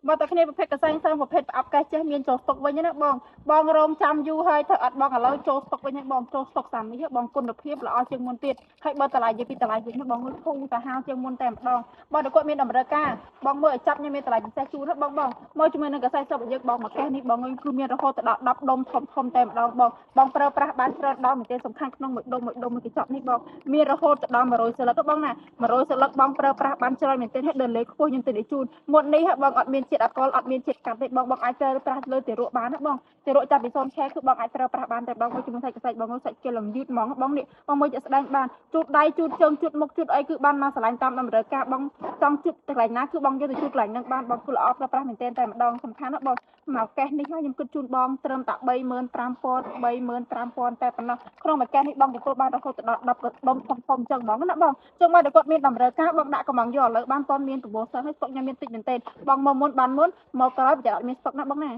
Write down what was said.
មកតែគ្នាប្រភេទកសែងសើប្រភេទប្រអប់កែចេះមានចូលស្តុកវិញណាបងរោមចាំយូរហើយធ្វើអត់បងឥឡូវចូលស្តុកវិញបងចូលស្តុកសាមនេះបងគុណភាពល្អជាងមុនទៀតហើយបើតម្លៃនិយាយពីតម្លៃវិញបងមើលធូរសាហាវជាងមុនតែម្ដងបងតែគាត់មានតម្រូវការបងមើលឲ្យចាប់ខ្ញុំមានតម្លៃពិសេសជូនបងមើលជាមួយនឹងកសែងសើរបស់យើងបងមួយកេះនេះបងគឺមានរហូតដល់10ដុំធំតែម្ដងបងប្រើប្រាស់បានច្រើនដល់មែនទេសំខាន់ក្នុងមួយដុំមួយកញ្ចក់នេះបងមានរហូតដល់100សន្លឹកបងណា100សន្លឹកបងប្រើប្រាស់បានច្រើនមែនទេហើយដើរលេខខ្ពស់ខ្ញុំទៅជូនមុននេះបងអត់មានជាតិអាល់កុលអត់មានជាតិកាត់ទេបងអាចប្រើប្រាស់លើទារកបានណាបងទារកចាប់ពី0ខែគឺបងអាចប្រើប្រាស់បានតែបងមួយជាមួយសាច់កសែងបងសាច់គិលយឺតហ្មងបងនេះបងមួយជាក់ស្ដែងបានជូតដៃជូតជើងជូតមុខជូតអីគឺបានមកឆ្លាញ់តាមតម្រូវការបងចង់ជូតកន្លែងណាគឺបងយកទៅជូតកន្លែងហ្នឹងបានបងគឺល្អប្រើប្រាស់មែនទេតែម្ដងសំខាន់ណាបងមកកេះនេះខ្ញុំគិតជូនបងត្រឹមតែ35,000តែប៉ុណ្ណោះក្នុងមួយកេះនេះបងទទួលបានរហូតដល់10ដុំធំអញ្ចឹងហ្មងណាបងចឹងមកតែគាត់មានតម្រូវការបងដាក់កំងយកឥឡូវបានតមានប្រមូលសិនហើយស្តុកខ្ញុំមានតិចមែនទេបងមកមុនបានមុនមកក្រោយប្រហែលអត់មានស្តុកណាបងណា